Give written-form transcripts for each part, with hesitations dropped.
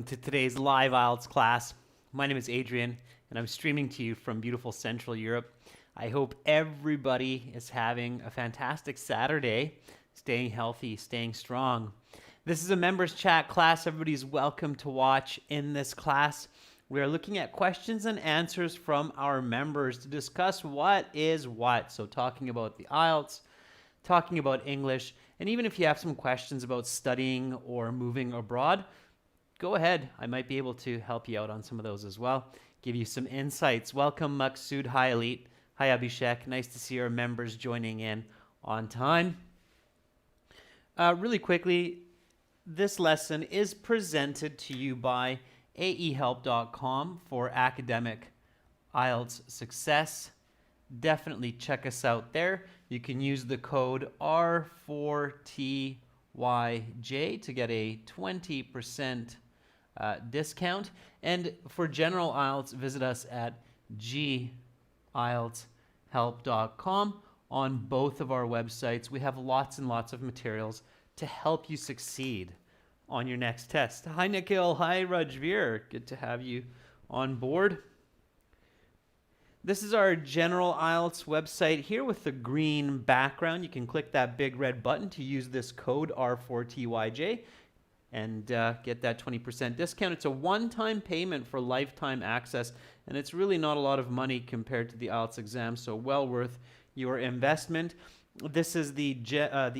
To today's live IELTS class. My name is Adrian, and I'm streaming to you from beautiful Central Europe. I hope everybody is having a fantastic Saturday, staying healthy, staying strong. This is a members chat class. Everybody's welcome to watch in this class. We are looking at questions and answers from our members to discuss what is what. So talking about the IELTS, talking about English, and even if you have some questions about studying or moving abroad, go ahead. I might be able to help you out on some of those as well. Give you some insights. Welcome, Maksud. Hi, Elite. Hi, Abhishek. Nice to see our members joining in on time. Really quickly, this lesson is presented to you by aehelp.com for academic IELTS success. Definitely check us out there. You can use the code R4TYJ to get a 20% discount. And for general IELTS, visit us at gieltshelp.com. On both of our websites, we have lots and lots of materials to help you succeed on your next test. Hi, Nikhil. Hi, Rajveer. Good to have you on board. This is our general IELTS website here with the green background. You can click that big red button to use this code R4TYJ and get that 20% discount. It's a one-time payment for lifetime access, and it's really not a lot of money compared to the IELTS exam, so well worth your investment. This is the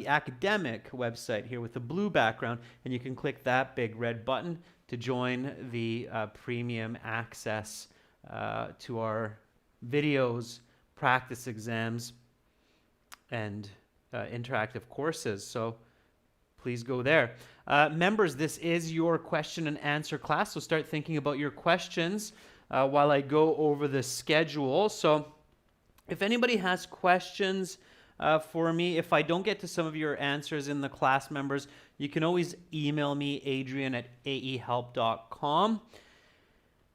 academic website here with the blue background, and you can click that big red button to join the premium access to our videos, practice exams, and interactive courses. So please go there. Members, this is your question and answer class, so start thinking about your questions while I go over the schedule. So if anybody has questions for me, if I don't get to some of your answers in the class, members, you can always email me, adrian@aehelp.com.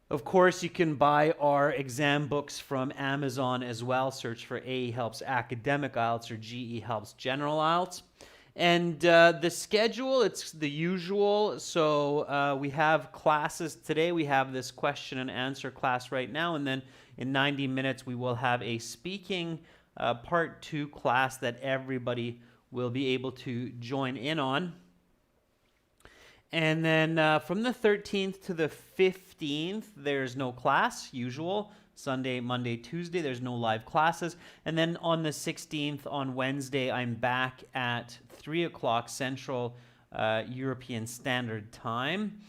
Of course, you can buy our exam books from Amazon as well. Search for AE Helps Academic IELTS or GE Helps General IELTS. And the schedule, it's the usual. So we have classes today. We have this question and answer class right now. And then in 90 minutes, we will have a speaking part 2 class that everybody will be able to join in on. And then from the 13th to the 15th, there's no class, usual. Sunday, Monday, Tuesday, there's no live classes. And then on the 16th, on Wednesday, I'm back at 3 o'clock Central European Standard Time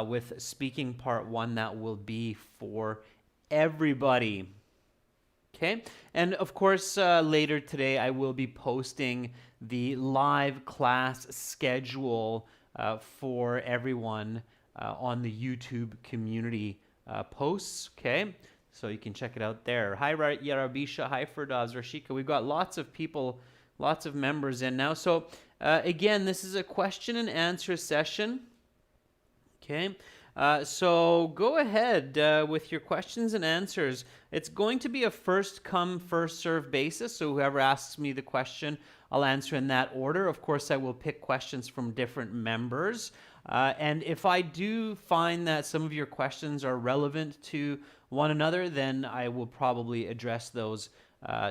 with speaking part 1 that will be for everybody. Okay, and of course, later today, I will be posting the live class schedule for everyone on the YouTube community posts. Okay, so you can check it out there. Hi, Yarabisha. Hi, Firdaz, Rashika. We've got lots of people, lots of members in now. So again, this is a question and answer session. Okay. So go ahead with your questions and answers. It's going to be a first come, first serve basis. So whoever asks me the question, I'll answer in that order. Of course, I will pick questions from different members. And if I do find that some of your questions are relevant to one another, then I will probably address those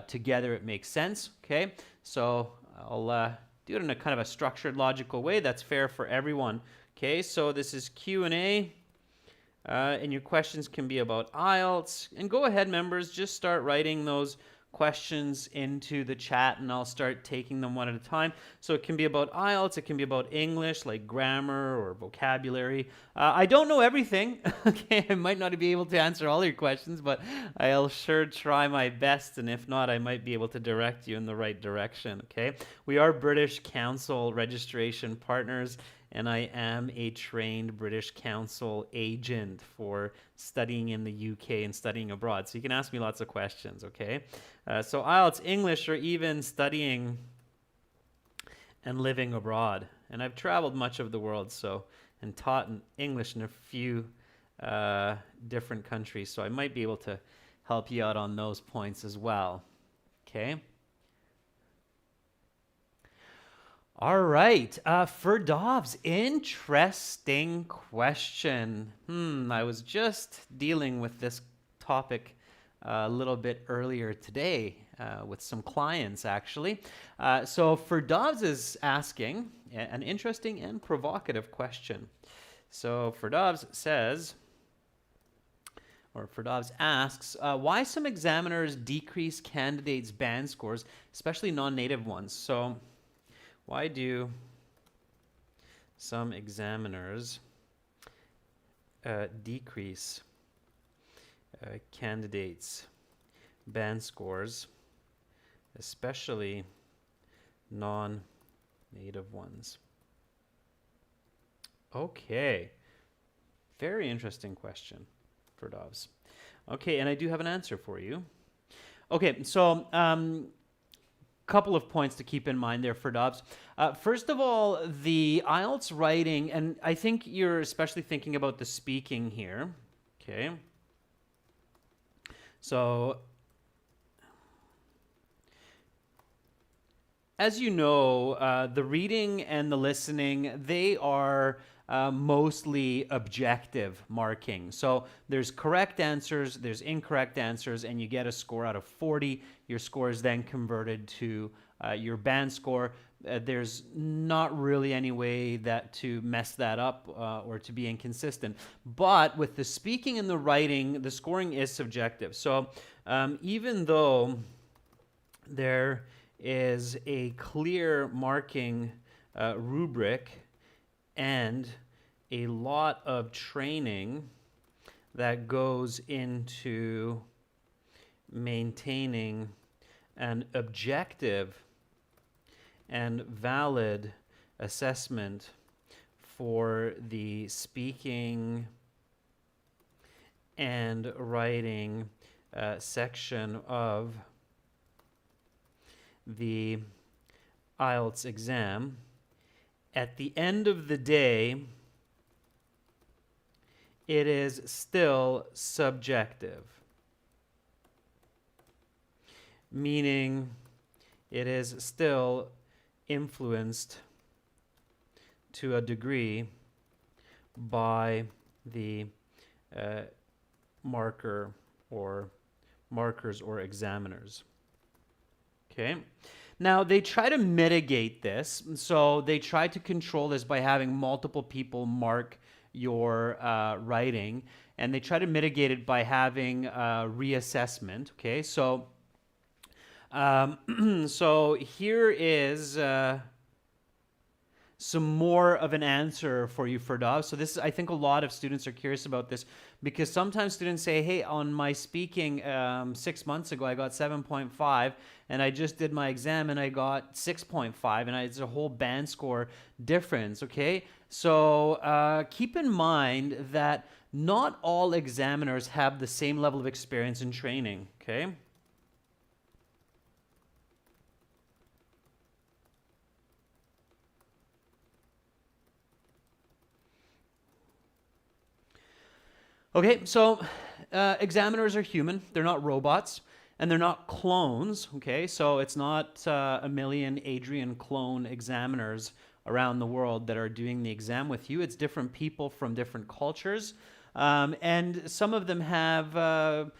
together. It makes sense. Okay. So I'll do it in a kind of a structured, logical way that's fair for everyone. Okay, so this is Q&A, and your questions can be about IELTS. And go ahead, members, just start writing those questions into the chat, and I'll start taking them one at a time. So it can be about IELTS, it can be about English, like grammar or vocabulary. I don't know everything, okay? I might not be able to answer all your questions, but I'll sure try my best, and if not, I might be able to direct you in the right direction, okay? We are British Council registration partners, and I am a trained British Council agent for studying in the UK and studying abroad. So you can ask me lots of questions, okay? So IELTS, English, or even studying and living abroad. And I've traveled much of the world, and taught English in a few different countries. So I might be able to help you out on those points as well, okay? All right, Ferdov's interesting question. I was just dealing with this topic a little bit earlier today with some clients, actually. So Ferdov's is asking an interesting and provocative question. So Ferdov's says, or Ferdov's asks, why some examiners decrease candidates' band scores, especially non-native ones. So why do some examiners decrease candidates' band scores, especially non-native ones? Okay, very interesting question, Ferdovs. Okay, and I do have an answer for you. Okay, so couple of points to keep in mind there for Dobbs. First of all, the IELTS writing, and I think you're especially thinking about the speaking here. Okay. So, as you know, the reading and the listening, they are mostly objective marking. So there's correct answers, there's incorrect answers, and you get a score out of 40. Your score is then converted to your band score. There's not really any way that to mess that up or to be inconsistent. But with the speaking and the writing, the scoring is subjective. So even though there is a clear marking rubric and a lot of training that goes into maintaining an objective and valid assessment for the speaking and writing section of the IELTS exam. At the end of the day, it is still subjective, meaning it is still influenced to a degree by the marker or markers or examiners. Okay. Now, they try to mitigate this. So they try to control this by having multiple people mark your writing. And they try to mitigate it by having reassessment. Okay. So, so here is some more of an answer for you, Ferdov. So this is, I think a lot of students are curious about this because sometimes students say, hey, on my speaking 6 months ago, I got 7.5 and I just did my exam and I got 6.5 and it's a whole band score difference, okay? So keep in mind that not all examiners have the same level of experience and training, okay? Okay, so examiners are human. They're not robots, and they're not clones. Okay, so it's not a million Adrian clone examiners around the world that are doing the exam with you. It's different people from different cultures, and some of them have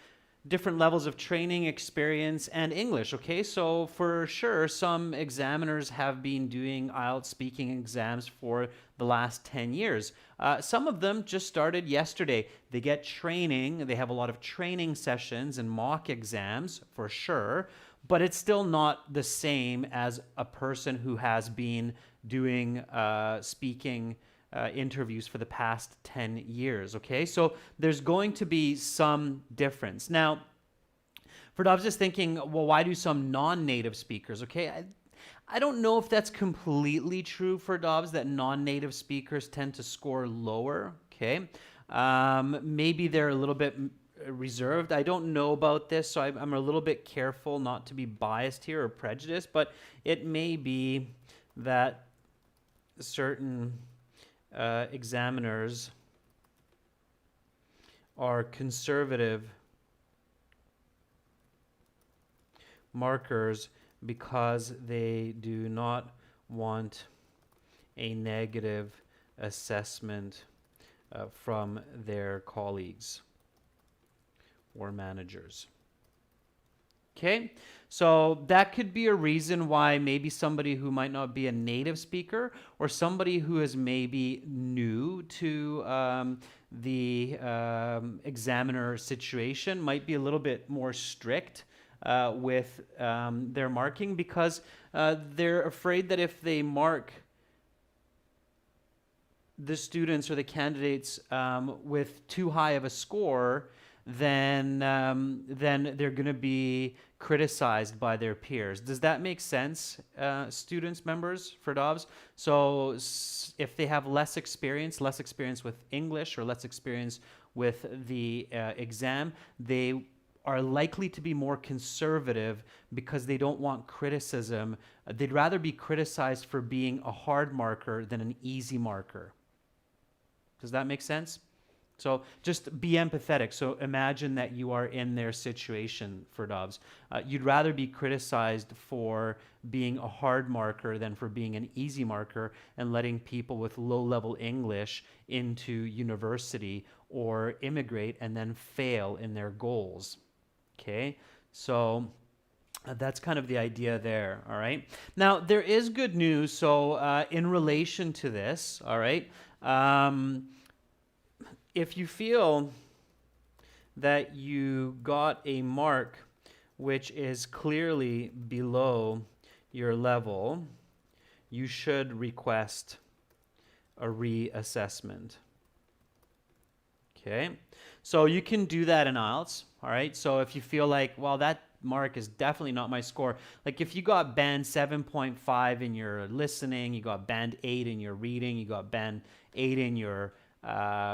different levels of training, experience, and English, okay? So for sure, some examiners have been doing IELTS speaking exams for the last 10 years. Some of them just started yesterday. They get training. They have a lot of training sessions and mock exams for sure, but it's still not the same as a person who has been doing speaking interviews for the past 10 years, okay? So there's going to be some difference. Now, Ferdov's just thinking, well, why do some non-native speakers, okay? I don't know if that's completely true for Dobbs, that non-native speakers tend to score lower, okay? Maybe they're a little bit reserved. I don't know about this, so I'm a little bit careful not to be biased here or prejudiced, but it may be that certain examiners are conservative markers because they do not want a negative assessment from their colleagues or managers. Okay, so that could be a reason why maybe somebody who might not be a native speaker or somebody who is maybe new to the examiner situation might be a little bit more strict with their marking, because they're afraid that if they mark the students or the candidates with too high of a score, then they're going to be criticized by their peers. Does that make sense, students, members, for DOVs? So if they have less experience with English or less experience with the exam, they are likely to be more conservative because they don't want criticism. They'd rather be criticized for being a hard marker than an easy marker. Does that make sense? So just be empathetic. So imagine that you are in their situation, for DOVs. You'd rather be criticized for being a hard marker than for being an easy marker and letting people with low-level English into university or immigrate and then fail in their goals. Okay? So that's kind of the idea there, all right? Now, there is good news. So in relation to this, all right, if you feel that you got a mark which is clearly below your level, you should request a reassessment. Okay, so you can do that in IELTS, all right? So if you feel like, well, that mark is definitely not my score. Like if you got band 7.5 in your listening, you got band 8 in your reading, you got band 8 in your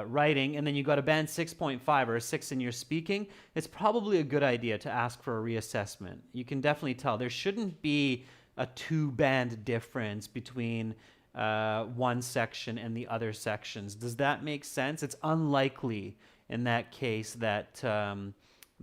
writing, and then you got a band 6.5 or a 6 in your speaking, it's probably a good idea to ask for a reassessment. You can definitely tell. There shouldn't be a 2-band difference between one section and the other sections. Does that make sense? It's unlikely in that case that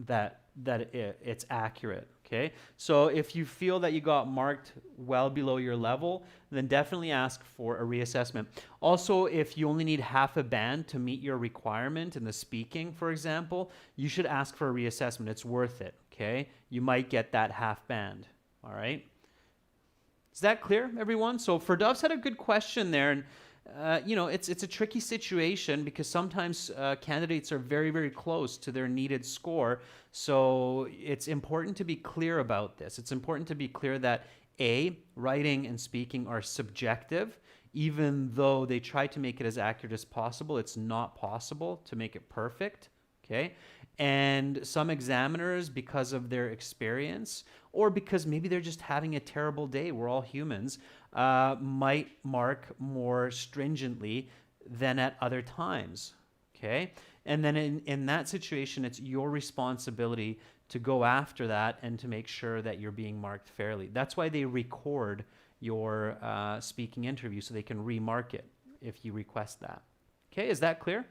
it's accurate. Okay, so if you feel that you got marked well below your level, then definitely ask for a reassessment. Also, if you only need half a band to meet your requirement in the speaking, for example, you should ask for a reassessment. It's worth it. Okay, you might get that half band. All right. Is that clear, everyone? So for Doves had a good question there, and you know, it's a tricky situation because sometimes candidates are very, very close to their needed score. So it's important to be clear about this. It's important to be clear that A, writing and speaking are subjective. Even though they try to make it as accurate as possible, it's not possible to make it perfect. Okay, and some examiners, because of their experience or because maybe they're just having a terrible day, we're all humans, might mark more stringently than at other times. Okay, and then in that situation, it's your responsibility to go after that and to make sure that you're being marked fairly. That's why they record your speaking interview, so they can remark it if you request that. Okay, is that clear?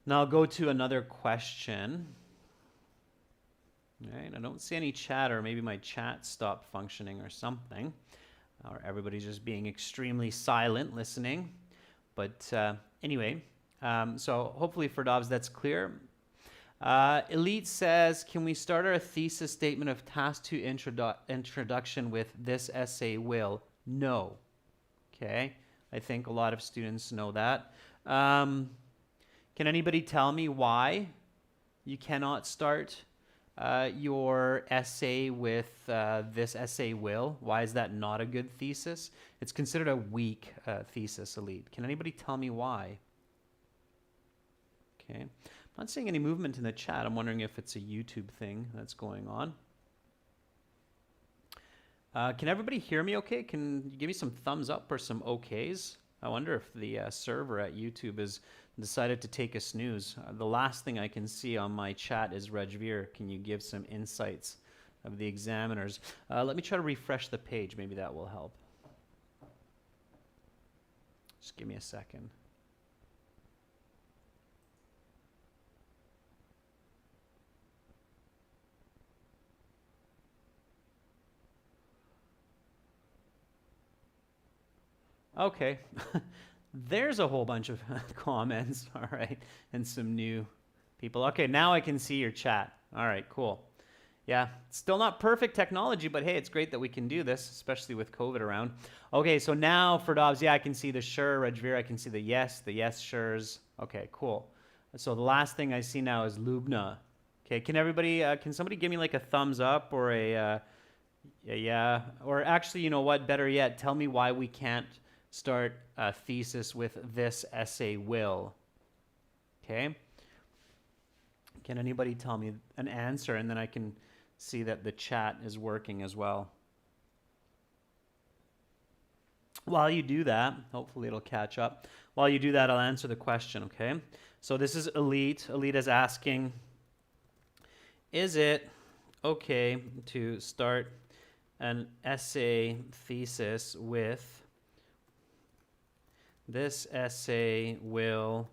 Now I'll go to another question. All right, I don't see any chat, or maybe my chat stopped functioning or something, or everybody's just being extremely silent listening. But anyway, so hopefully for Dobbs that's clear. Elite says, can we start our thesis statement of task 2 introduction with this essay will? No. Okay, I think a lot of students know that. Can anybody tell me why you cannot start your essay with this essay will? Why is that not a good thesis? It's considered a weak thesis, Elite. Can anybody tell me why? Okay. I'm not seeing any movement in the chat. I'm wondering if it's a YouTube thing that's going on. Can everybody hear me okay? Can you give me some thumbs up or some okays? I wonder if the server at YouTube has decided to take a snooze. The last thing I can see on my chat is Rajveer. Can you give some insights of the examiners? Let me try to refresh the page. Maybe that will help. Just give me a second. Okay. There's a whole bunch of comments. All right. And some new people. Okay, now I can see your chat. All right, cool. Yeah, still not perfect technology, but hey, it's great that we can do this, especially with COVID around. Okay, so now for Dobbs, yeah, I can see the sure. Rajveer, I can see the yes sures. Okay, cool. So the last thing I see now is Lubna. Okay, can somebody give me like a thumbs up or a yeah, or actually, you know what, better yet, tell me why we can't start a thesis with this essay will. Okay? Can anybody tell me an answer, and then I can see that the chat is working as well. While you do that, hopefully it'll catch up. While you do that, I'll answer the question, okay? So this is Elite. Elite is asking, is it okay to start an essay thesis with this essay will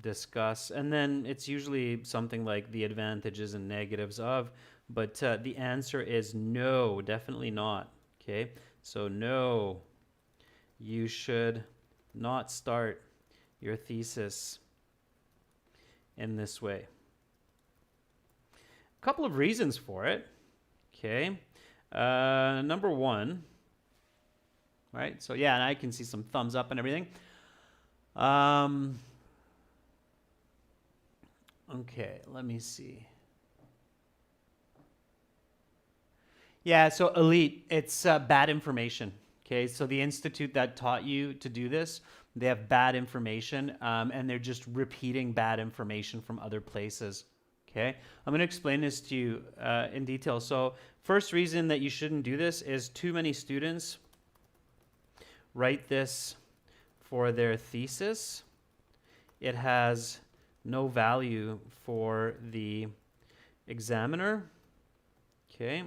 discuss, and then it's usually something like the advantages and negatives of, but the answer is no, definitely not. Okay, so no, you should not start your thesis in this way. A couple of reasons for it. Okay, number one, right? So yeah, and I can see some thumbs up and everything. Okay, let me see. Yeah, so Elite, it's bad information. Okay, so the institute that taught you to do this, they have bad information, and they're just repeating bad information from other places. Okay, I'm going to explain this to you in detail. So first reason that you shouldn't do this is too many students write this for their thesis. It has no value for the examiner. Okay.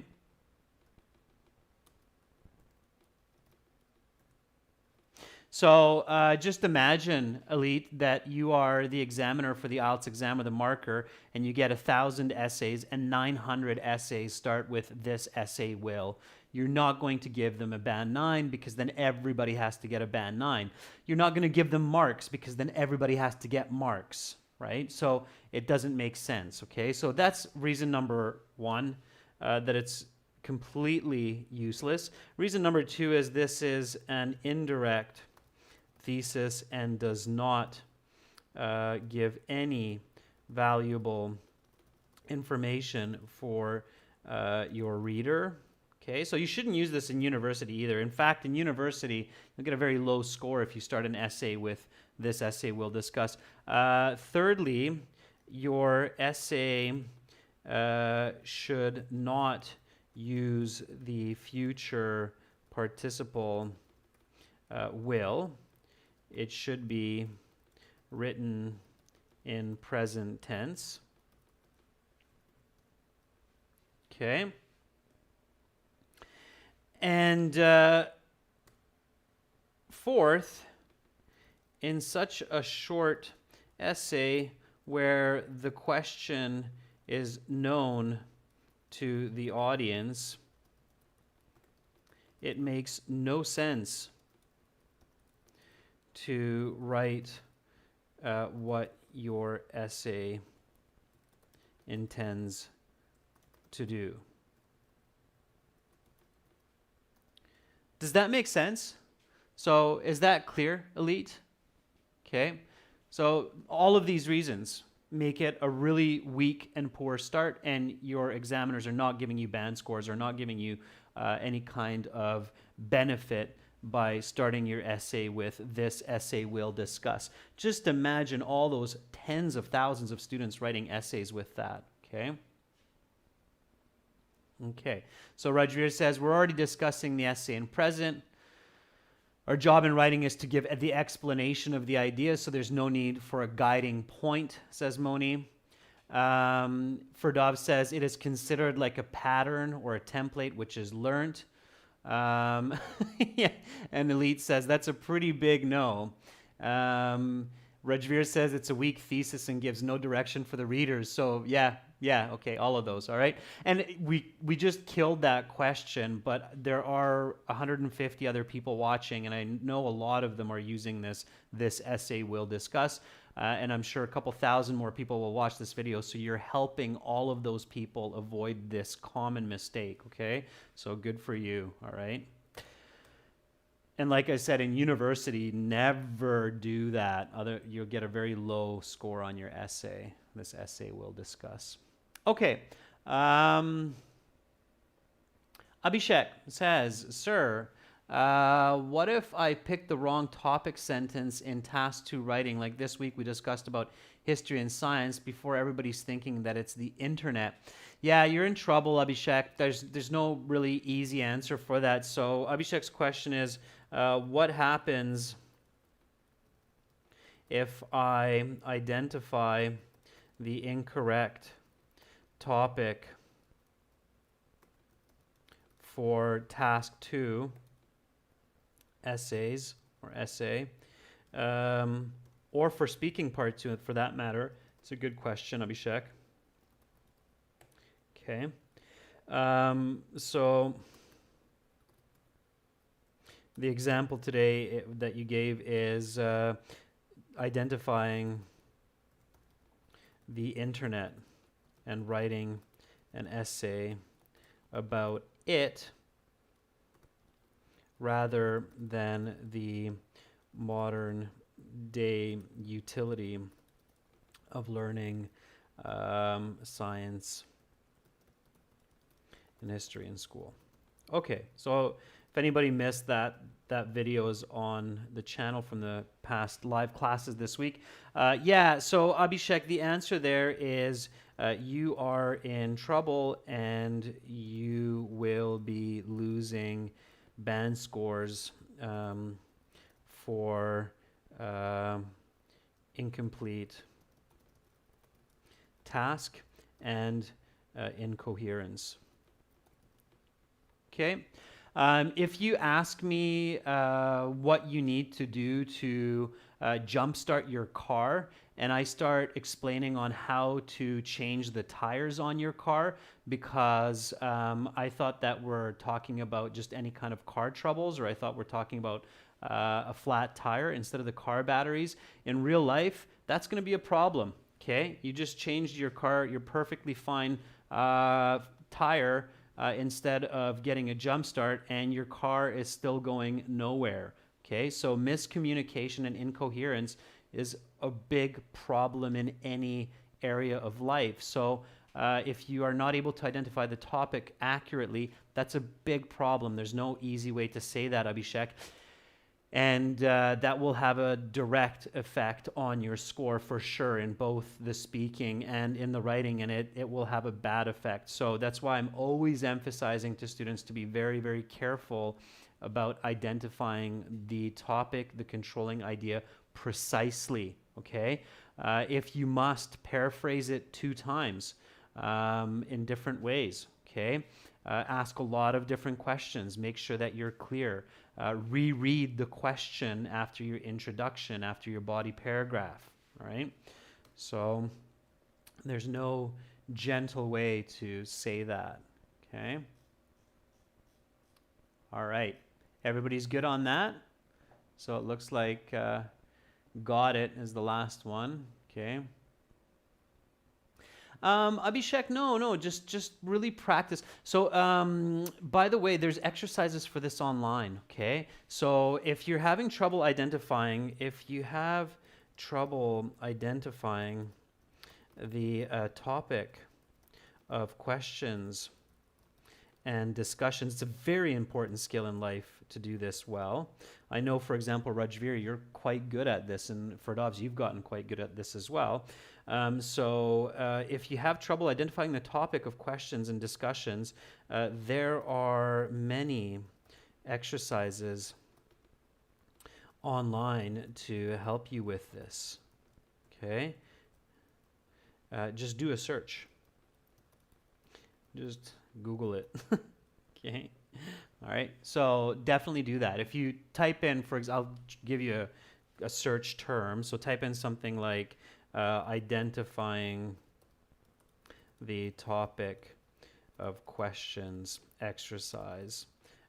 So just imagine, Elite, that you are the examiner for the IELTS exam with a marker, and you get 1,000 essays, and 900 essays start with this essay will. You're not going to give them a band 9 because then everybody has to get a band 9. You're not going to give them marks because then everybody has to get marks, right? So it doesn't make sense, okay? So that's reason number one, that it's completely useless. Reason number two is this is an indirect thesis and does not give any valuable information for your reader. Okay, so you shouldn't use this in university either. In fact, in university, you'll get a very low score if you start an essay with this essay we'll discuss. Thirdly, your essay should not use the future participle will. It should be written in present tense. Okay. And fourth, in such a short essay where the question is known to the audience, it makes no sense to write what your essay intends to do. Does that make sense? So is that clear, Elite? Okay. So all of these reasons make it a really weak and poor start, and your examiners are not giving you band scores, or not giving you any kind of benefit by starting your essay with this essay we'll discuss. Just imagine all those tens of thousands of students writing essays with that, okay? Okay, so Rajveer says, we're already discussing the essay in present. Our job in writing is to give the explanation of the idea, so there's no need for a guiding point, says Moni. Ferdov says, it is considered like a pattern or a template which is learnt. Yeah. And Elite says, that's a pretty big no. Rajveer says, it's a weak thesis and gives no direction for the readers. So yeah, Yeah, okay, all of those, all right? And we just killed that question, but there are 150 other people watching, and I know a lot of them are using this essay we'll discuss, and I'm sure a couple thousand more people will watch this video, so you're helping all of those people avoid this common mistake, okay? So good for you, all right? And like I said, in university, never do that. You'll get a very low score on your essay. This essay we'll discuss. Okay. Abhishek says, Sir, what if I pick the wrong topic sentence in task 2 writing? Like this week we discussed about history and science before everybody's thinking that it's the internet. Yeah, you're in trouble, Abhishek. There's no really easy answer for that. So Abhishek's question is, what happens if I identify the incorrect topic for task 2 essays or essay, or for speaking part 2 for that matter? It's a good question, Abhishek. Okay. So the example today that you gave is identifying the internet and writing an essay about it rather than the modern day utility of learning science and history in school. Okay, so if anybody missed that video is on the channel from the past live classes this week. Yeah, so Abhishek, the answer there is you are in trouble and you will be losing band scores for incomplete task and incoherence. Okay. If you ask me what you need to do to jumpstart your car, and I start explaining on how to change the tires on your car, because I thought that we're talking about just any kind of car troubles, or I thought we're talking about a flat tire instead of the car batteries. In real life, that's going to be a problem. Okay, you just changed your car, your perfectly fine tire, instead of getting a jump start, and your car is still going nowhere. Okay, so miscommunication and incoherence is a big problem in any area of life. So if you are not able to identify the topic accurately, that's a big problem. There's no easy way to say that, Abhishek. And that will have a direct effect on your score for sure in both the speaking and in the writing, and it will have a bad effect. So that's why I'm always emphasizing to students to be very, very careful about identifying the topic, the controlling idea precisely, okay? If you must, paraphrase it 2 times in different ways, okay? Ask a lot of different questions. Make sure that you're clear. Reread the question after your introduction, after your body paragraph, all right? So there's no gentle way to say that, okay? All right. Everybody's good on that? So it looks like got it is the last one, okay? Abhishek, no, just really practice. So, by the way, there's exercises for this online, okay? So if you're having trouble identifying, the topic of questions and discussions, it's a very important skill in life to do this well. I know, for example, Rajveer, you're quite good at this, and Ferdowsi, you've gotten quite good at this as well. So if you have trouble identifying the topic of questions and discussions, there are many exercises online to help you with this, okay? Just do a search. Just Google it, okay? All right, so definitely do that. If you type in, for example, I'll give you a search term. So type in something like identifying the topic of questions exercise.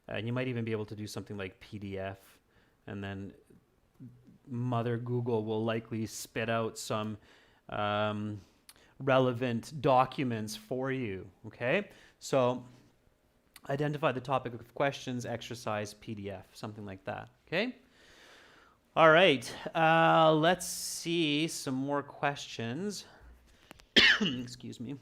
And you might even be able to do something like PDF, and then Mother Google will likely spit out some relevant documents for you, okay? So identify the topic of questions, exercise, PDF, something like that, okay? All right, let's see some more questions. Excuse me.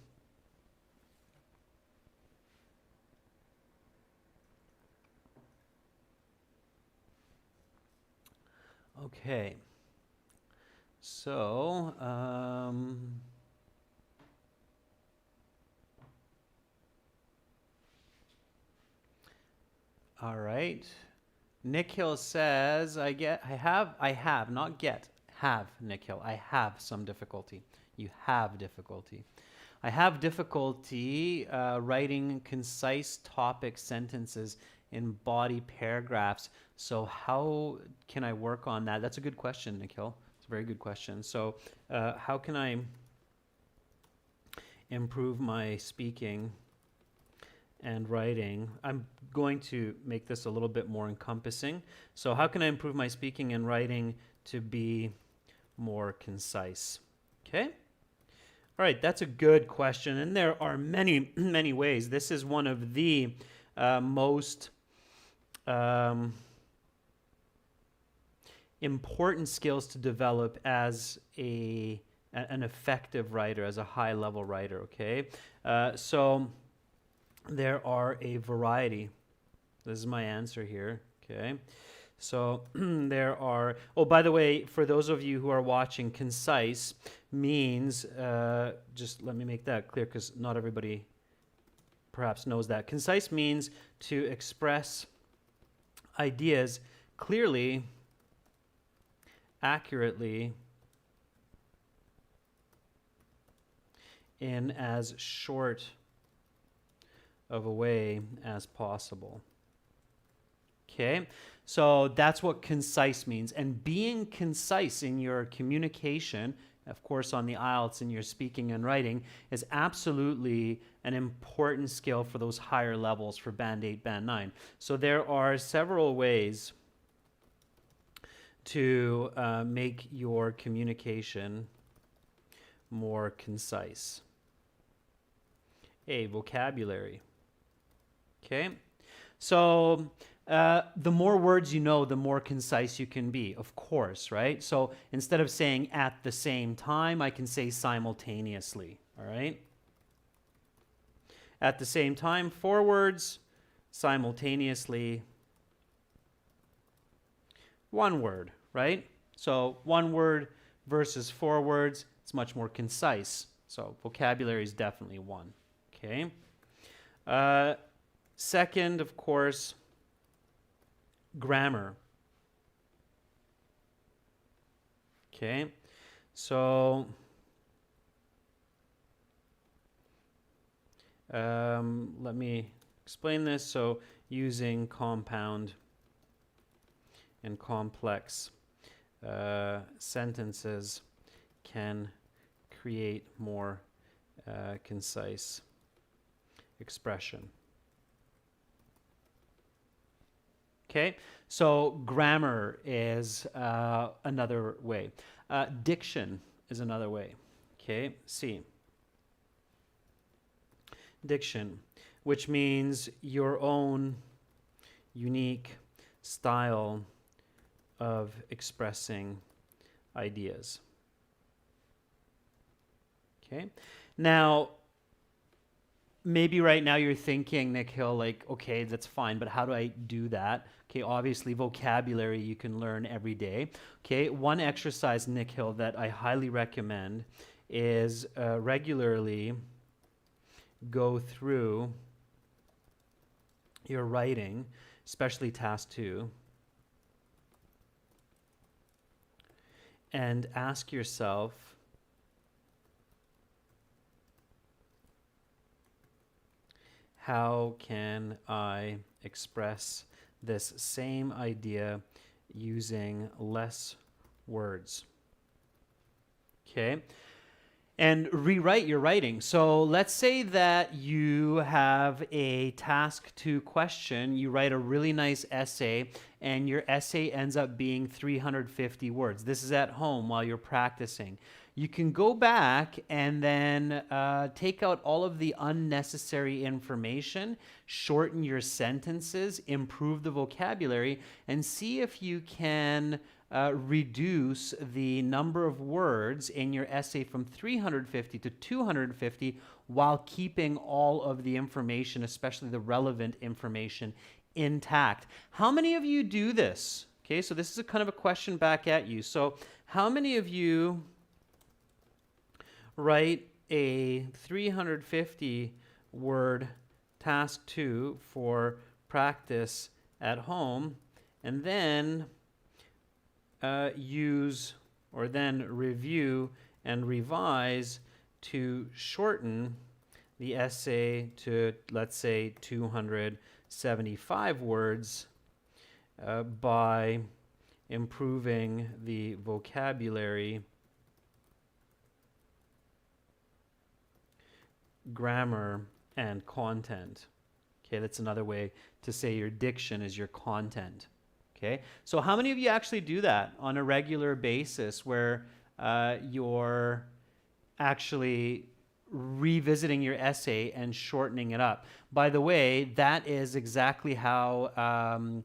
Okay. So, all right. Nick Hill says, Nick Hill. I have some difficulty. You have difficulty. I have difficulty writing concise topic sentences in body paragraphs. So how can I work on that? That's a good question, Nikhil. It's a very good question. So how can I improve my speaking and writing? I'm going to make this a little bit more encompassing. So how can I improve my speaking and writing to be more concise? Okay. All right, that's a good question, and there are many, many ways. This is one of the most important skills to develop as an effective writer, as a high-level writer, okay? So there are a variety. This is my answer here, okay? So there are, oh, by the way, for those of you who are watching, concise means, just let me make that clear because not everybody perhaps knows that. Concise means to express ideas clearly, accurately, in as short of a way as possible. Okay, so that's what concise means. And being concise in your communication, of course, on the IELTS in your speaking and writing, is absolutely an important skill for those higher levels for Band 8, Band 9. So there are several ways to make your communication more concise. A, vocabulary. Okay, so the more words you know, the more concise you can be, of course, right? So instead of saying at the same time, I can say simultaneously, all right? At the same time, 4 words, simultaneously, 1 word, right? So 1 word versus 4 words, it's much more concise. So vocabulary is definitely 1, okay? Second, of course, grammar. Okay, so let me explain this. So using compound and complex sentences can create more concise expression. Okay, so grammar is another way. Diction is another way. Okay, C. Diction, which means your own unique style of expressing ideas. Okay, now maybe right now you're thinking, Nick Hill, like, okay, that's fine, but how do I do that? Okay, obviously vocabulary you can learn every day. Okay, one exercise, Nick Hill, that I highly recommend is regularly go through your writing, especially task 2, and ask yourself, how can I express this same idea using less words? Okay. and rewrite your writing. So let's say that you have a task 2 question, you write a really nice essay, and your essay ends up being 350 words. This is at home while you're practicing. You can go back and then take out all of the unnecessary information, shorten your sentences, improve the vocabulary, and see if you can reduce the number of words in your essay from 350 to 250 while keeping all of the information, especially the relevant information, intact. How many of you do this? Okay, so this is a kind of a question back at you. So how many of you write a 350 word task 2 for practice at home, and then use or then review and revise to shorten the essay to, let's say, 275 words by improving the vocabulary, grammar, and content. Okay, that's another way to say your diction is your content. Okay, so how many of you actually do that on a regular basis where you're actually revisiting your essay and shortening it up? By the way, that is exactly how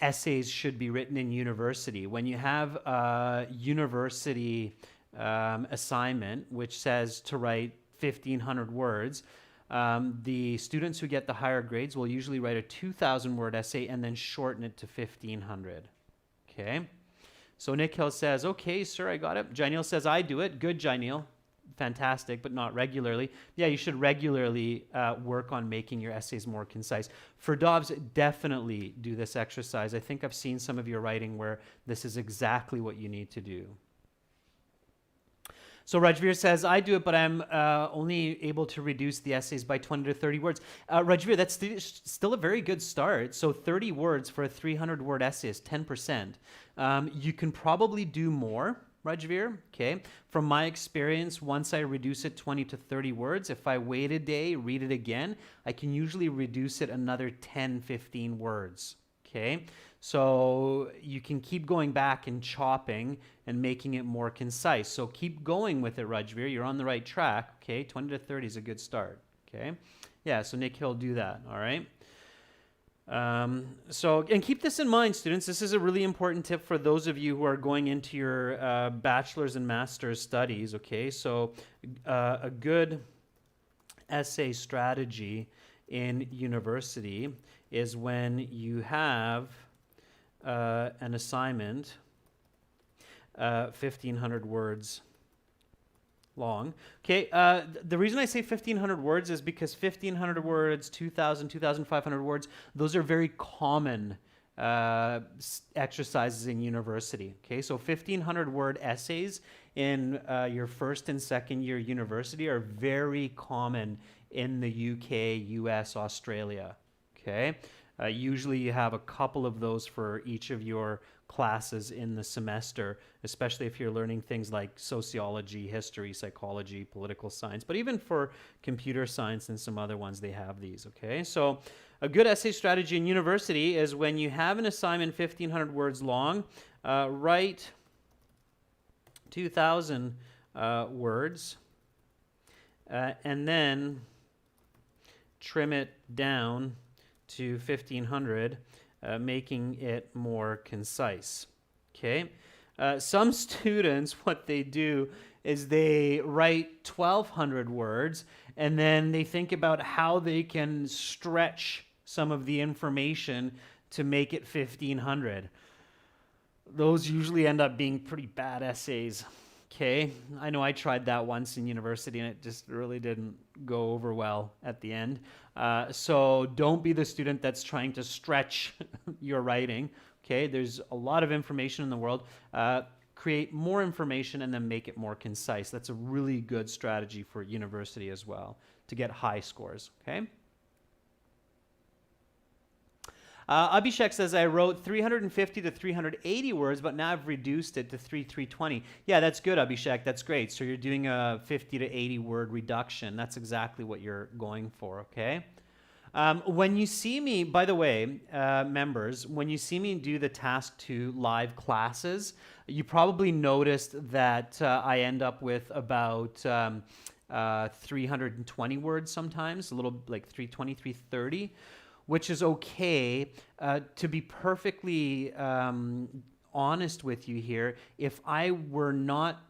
essays should be written in university. When you have a university assignment which says to write 1,500 words, the students who get the higher grades will usually write a 2,000 word essay and then shorten it to 1,500. Okay, so Nick Hill says, okay, sir, I got it. Jainil says, I do it. Good, Jainil. Fantastic, but not regularly. Yeah, you should regularly work on making your essays more concise. For Dobbs, definitely do this exercise. I think I've seen some of your writing where this is exactly what you need to do. So Rajveer says, I do it, but I'm only able to reduce the essays by 20 to 30 words. Rajveer, that's still a very good start. So 30 words for a 300-word essay is 10%. You can probably do more, Rajveer, okay? From my experience, once I reduce it 20 to 30 words, if I wait a day, read it again, I can usually reduce it another 10, 15 words, okay? So you can keep going back and chopping and making it more concise. So keep going with it, Rajveer. You're on the right track, okay? 20 to 30 is a good start, okay? Yeah, so Nick Hill, do that, all right? And keep this in mind, students. This is a really important tip for those of you who are going into your bachelor's and master's studies, okay? So a good essay strategy in university is when you have an assignment 1,500 words long. Okay, the reason I say 1,500 words is because 1,500 words, 2,000, 2,500 words, those are very common exercises in university. Okay, so 1,500 word essays in your first and second year university are very common in the UK, US, Australia. Okay. Usually you have a couple of those for each of your classes in the semester, especially if you're learning things like sociology, history, psychology, political science, but even for computer science and some other ones, they have these, okay? So a good essay strategy in university is when you have an assignment 1,500 words long, write 2,000 words, and then trim it down to 1,500, making it more concise. Okay? Some students, what they do is they write 1,200 words and then they think about how they can stretch some of the information to make it 1,500. Those usually end up being pretty bad essays. Okay, I know I tried that once in university and it just really didn't go over well at the end. So don't be the student that's trying to stretch your writing. Okay, there's a lot of information in the world. Create more information and then make it more concise. That's a really good strategy for university as well to get high scores. Okay. Abhishek says, I wrote 350 to 380 words, but now I've reduced it to 320. Yeah, that's good, Abhishek. That's great. So you're doing a 50 to 80 word reduction. That's exactly what you're going for, okay? When you see me, by the way, members, when you see me do the task 2 live classes, you probably noticed that I end up with about 320 words sometimes, a little like 320, 330, which is okay. To be perfectly honest with you here, if I were not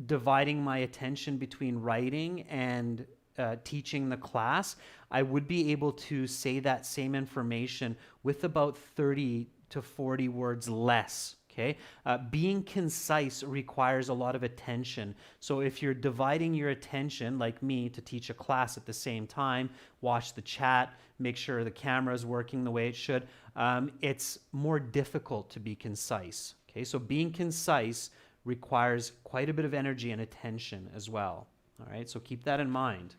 dividing my attention between writing and teaching the class, I would be able to say that same information with about 30 to 40 words less. Okay, being concise requires a lot of attention. So if you're dividing your attention, like me, to teach a class at the same time, watch the chat, make sure the camera is working the way it should, it's more difficult to be concise. Okay, so being concise requires quite a bit of energy and attention as well. All right, so keep that in mind.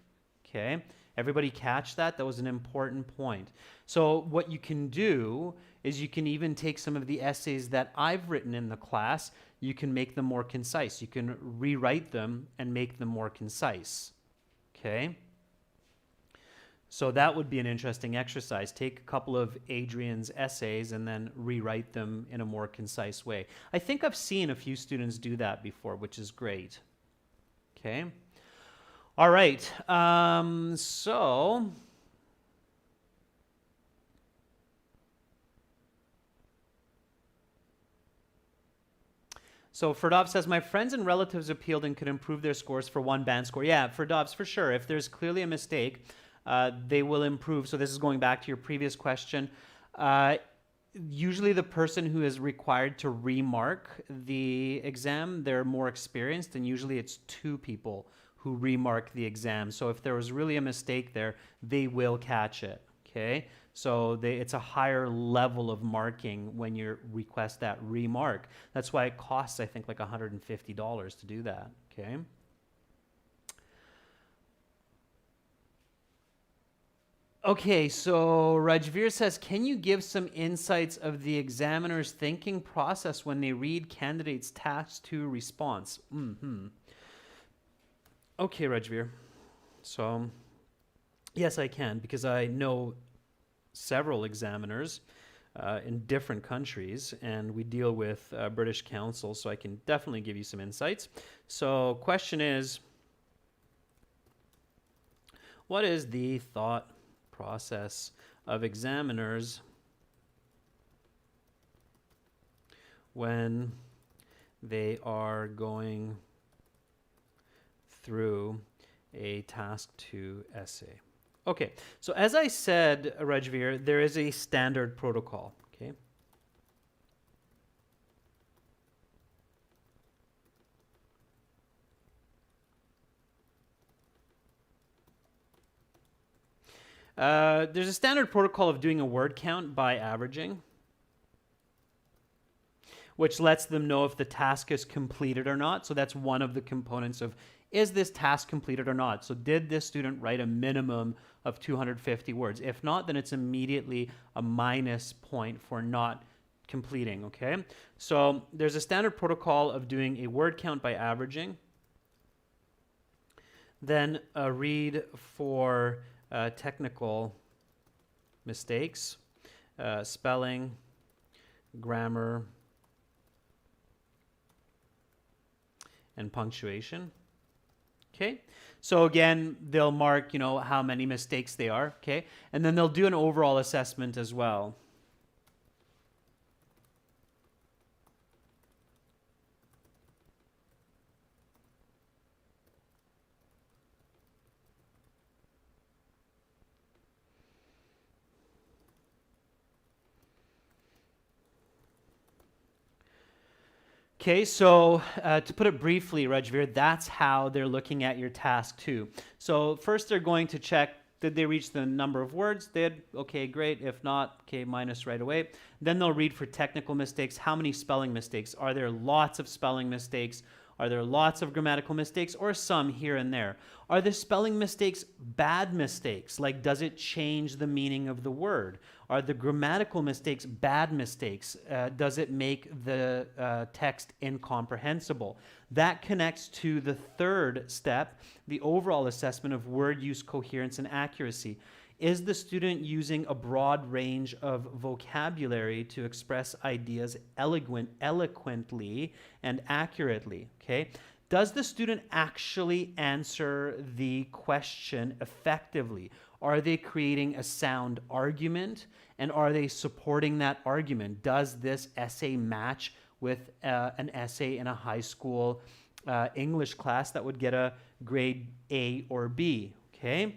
Okay, everybody catch that? That was an important point. So what you can do is you can even take some of the essays that I've written in the class, you can make them more concise. You can rewrite them and make them more concise. Okay? So that would be an interesting exercise. Take a couple of Adrian's essays and then rewrite them in a more concise way. I think I've seen a few students do that before, which is great. Okay? All right. So Ferdov says, my friends and relatives appealed and could improve their scores for one band score. Yeah, Ferdov's for sure. If there's clearly a mistake, they will improve. So this is going back to your previous question. Usually the person who is required to remark the exam, they're more experienced, and usually it's 2 people who remark the exam. So if there was really a mistake there, they will catch it, okay? So it's a higher level of marking when you request that remark. That's why it costs, I think, like $150 to do that, okay? Okay, so Rajveer says, can you give some insights of the examiner's thinking process when they read candidates' task 2 response? Okay, Rajveer. So, yes, I can, because I know several examiners in different countries, and we deal with British Council, so I can definitely give you some insights. So, question is, what is the thought process of examiners when they are going through a task 2 essay? Okay, so as I said, Rajveer, there is a standard protocol, okay? There's a standard protocol of doing a word count by averaging, which lets them know if the task is completed or not. So that's one of the components of, is this task completed or not? So did this student write a minimum of 250 words? If not, then it's immediately a minus point for not completing, okay? So there's a standard protocol of doing a word count by averaging, then a read for technical mistakes, spelling, grammar, and punctuation. Okay, so again, they'll mark, how many mistakes they are, okay? And then they'll do an overall assessment as well. Okay, so to put it briefly, Rajveer, that's how they're looking at your task 2. So first they're going to check, did they reach the number of words? Did? Okay, great. If not, okay, minus right away. Then they'll read for technical mistakes. How many spelling mistakes? Are there lots of spelling mistakes? Are there lots of grammatical mistakes or some here and there? Are the spelling mistakes bad mistakes? Like, does it change the meaning of the word? Are the grammatical mistakes bad mistakes? Does it make the text incomprehensible? That connects to the third step, the overall assessment of word use, coherence, and accuracy. Is the student using a broad range of vocabulary to express ideas eloquently and accurately? Okay. Does the student actually answer the question effectively? Are they creating a sound argument, and are they supporting that argument? Does this essay match with an essay in a high school English class that would get a grade A or B? Okay.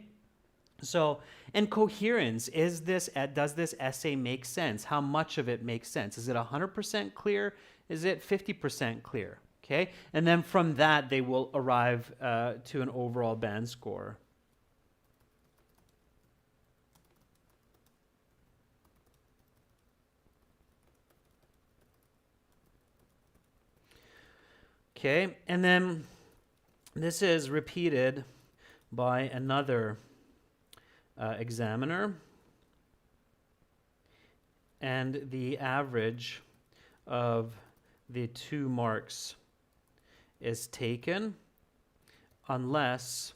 So, and coherence, does this essay make sense? How much of it makes sense? Is it 100% clear? Is it 50% clear? Okay, and then from that, they will arrive to an overall band score. Okay, and then this is repeated by another examiner, and the average of the 2 marks is taken unless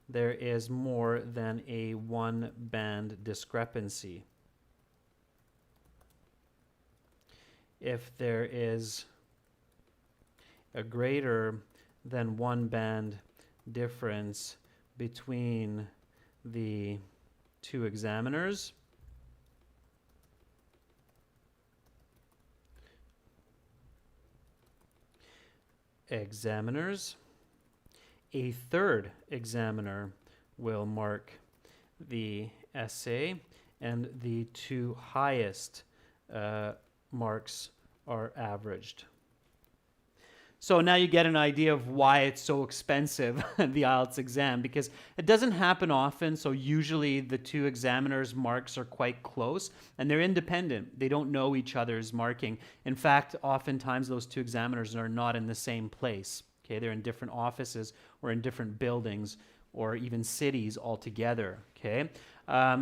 there is more than a 1 band discrepancy. If there is a greater than 1 band difference between the 2 examiners, a third examiner will mark the essay, and the 2 highest marks are averaged. So now you get an idea of why it's so expensive, the IELTS exam, because it doesn't happen often. So usually the 2 examiners' marks are quite close, and they're independent. They don't know each other's marking. In fact, oftentimes those 2 examiners are not in the same place. Okay, they're in different offices or in different buildings or even cities altogether. Okay,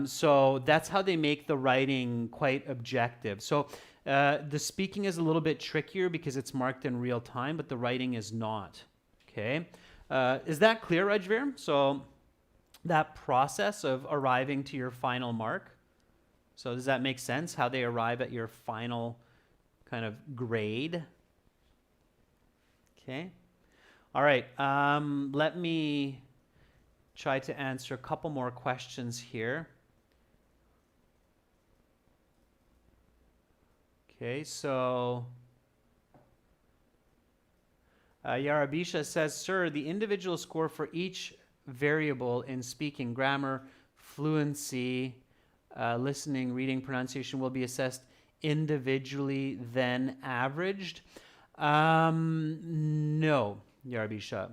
so that's how they make the writing quite objective. So the speaking is a little bit trickier because it's marked in real time, but the writing is not. Okay, is that clear, Rajveer? So that process of arriving to your final mark. So does that make sense? How they arrive at your final kind of grade? Okay. All right. Let me try to answer a couple more questions here. Okay, so Yarabisha says, sir, the individual score for each variable in speaking, grammar, fluency, listening, reading, pronunciation will be assessed individually, then averaged. No, Yarabisha.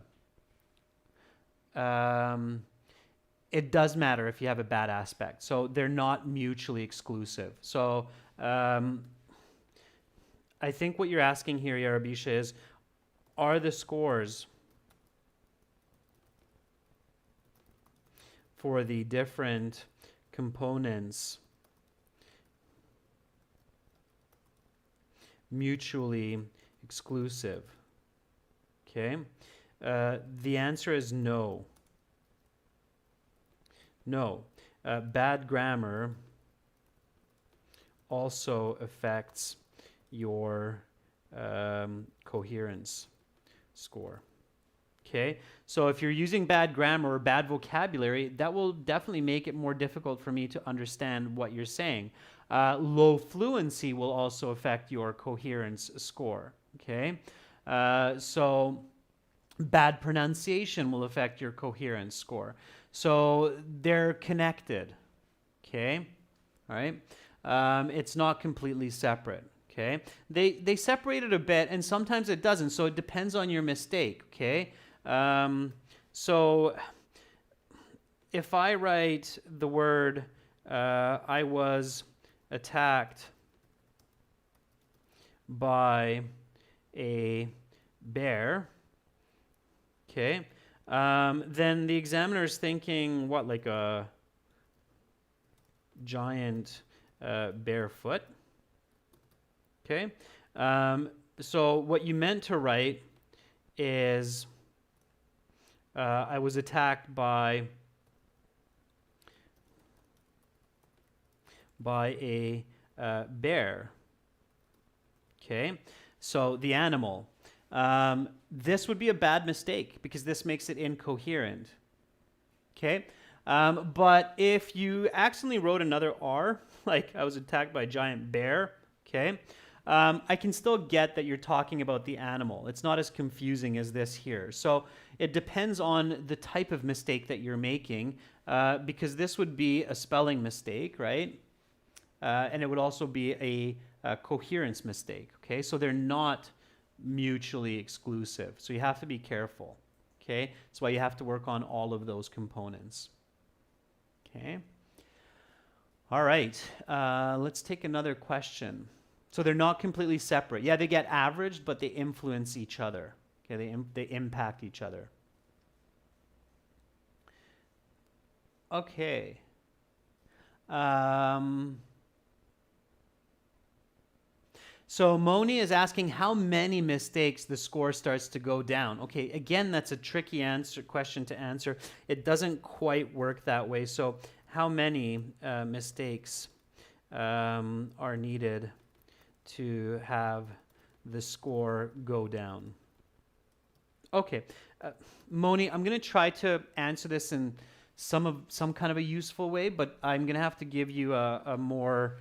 It does matter if you have a bad aspect. So they're not mutually exclusive. So I think what you're asking here, Yarabisha, is are the scores for the different components mutually exclusive? Okay. The answer is no. No. Bad grammar also affects your coherence score. Okay, so if you're using bad grammar or bad vocabulary, that will definitely make it more difficult for me to understand what you're saying. Low fluency will also affect your coherence score. Okay, so bad pronunciation will affect your coherence score. So they're connected. Okay, all right. It's not completely separate. Okay, they separate it a bit, and sometimes it doesn't. So it depends on your mistake. Okay, so if I write the word I was attacked by a bear, Okay. Then the examiner is thinking, what, like a giant barefoot. Okay. So what you meant to write is I was attacked by a bear. Okay. So the animal. This would be a bad mistake because this makes it incoherent. Okay. But if you accidentally wrote another R, like I was attacked by a giant bear, okay, I can still get that you're talking about the animal. It's not as confusing as this here. So it depends on the type of mistake that you're making, because this would be a spelling mistake, right? And it would also be a coherence mistake, okay? So they're not mutually exclusive. So you have to be careful, okay? That's why you have to work on all of those components, okay? All right, let's take another question. So they're not completely separate. Yeah, they get averaged, but they influence each other. Okay, they impact each other. Okay. So Moni is asking how many mistakes the score starts to go down. Okay, again, that's a tricky question to answer. It doesn't quite work that way. So how many mistakes are needed to have the score go down? Okay, Moni, I'm going to try to answer this in some kind of a useful way, but I'm going to have to give you a more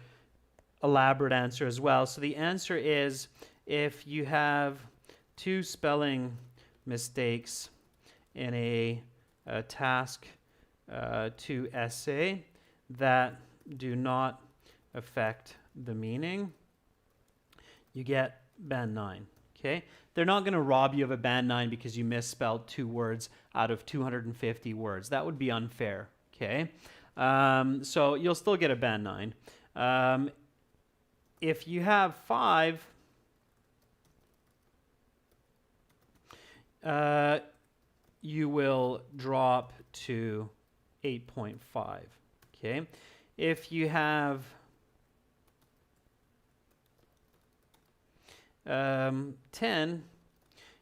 elaborate answer as well. So the answer is if you have 2 spelling mistakes in a task 2 essay that do not affect the meaning, you get band 9. Okay, they're not going to rob you of a band 9 because you misspelled 2 words out of 250 words. That would be unfair. Okay, so you'll still get a band 9. If you have 5, you will drop to 8.5. Okay, if you have 10,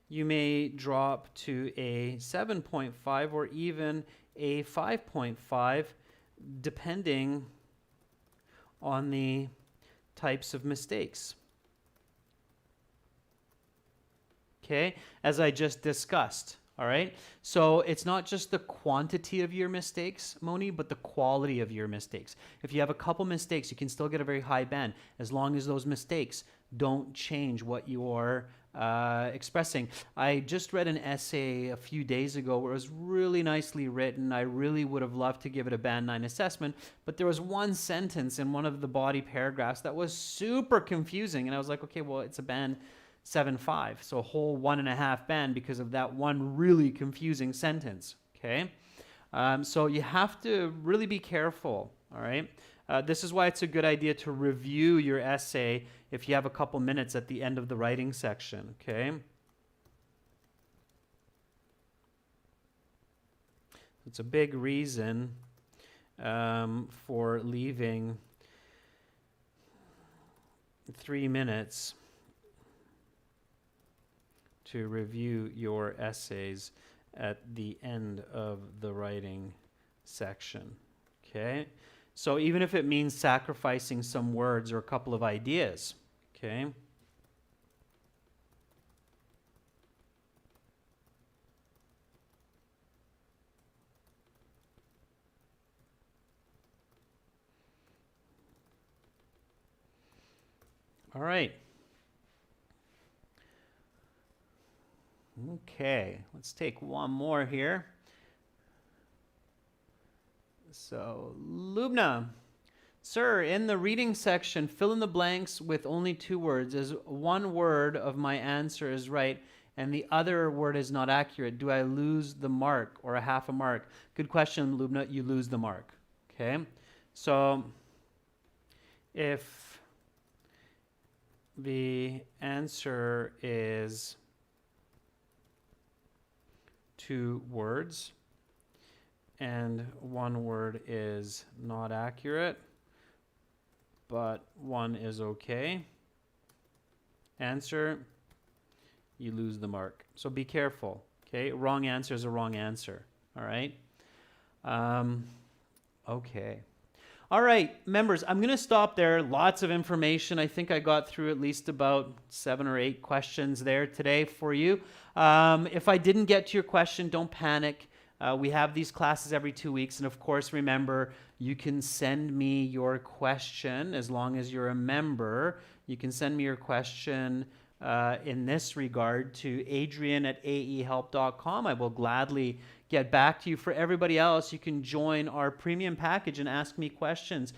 you may drop to a 7.5 or even a 5.5, depending on the types of mistakes. Okay, as I just discussed. All right, so it's not just the quantity of your mistakes, Moni, but the quality of your mistakes. If you have a couple mistakes, you can still get a very high band as long as those mistakes don't change what you're expressing. I just read an essay a few days ago where it was really nicely written. I really would have loved to give it a band 9 assessment, but there was one sentence in one of the body paragraphs that was super confusing, and I was like, okay, well, it's a band 7.5, so a whole 1.5 band because of that one really confusing sentence. Okay, so you have to really be careful. All right, this is why it's a good idea to review your essay if you have a couple minutes at the end of the writing section. Okay, it's a big reason for leaving 3 minutes to review your essays at the end of the writing section. Okay, so even if it means sacrificing some words or a couple of ideas. Okay, all right. Okay, let's take one more here. So, Lubna, sir, in the reading section, fill in the blanks with only 2 words. As one word of my answer is right and the other word is not accurate, do I lose the mark or a half a mark? Good question, Lubna. You lose the mark. Okay, so if the answer is 2 words, and 1 word is not accurate, but 1 is okay. Answer, you lose the mark. So be careful, okay? Wrong answer is a wrong answer, all right? Okay. All right, members, I'm going to stop there. Lots of information. I think I got through at least about 7 or 8 questions there today for you. If I didn't get to your question, don't panic. We have these classes every 2 weeks. And of course, remember, you can send me your question as long as you're a member. You can send me your question in this regard to adrian@aehelp.com. I will gladly get back to you. For everybody else, you can join our premium package and ask me questions.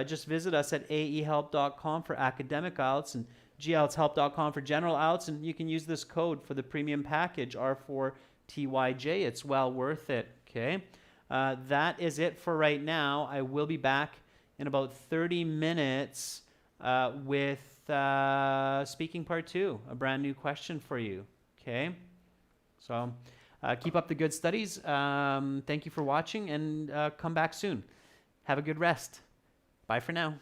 Just visit us at aehelp.com for academic IELTS and gltshelp.com for general IELTS, and you can use this code for the premium package, R4TYJ. It's well worth it, okay? That is it for right now. I will be back in about 30 minutes with speaking part 2, a brand new question for you, okay? So keep up the good studies. Thank you for watching, and come back soon. Have a good rest. Bye for now.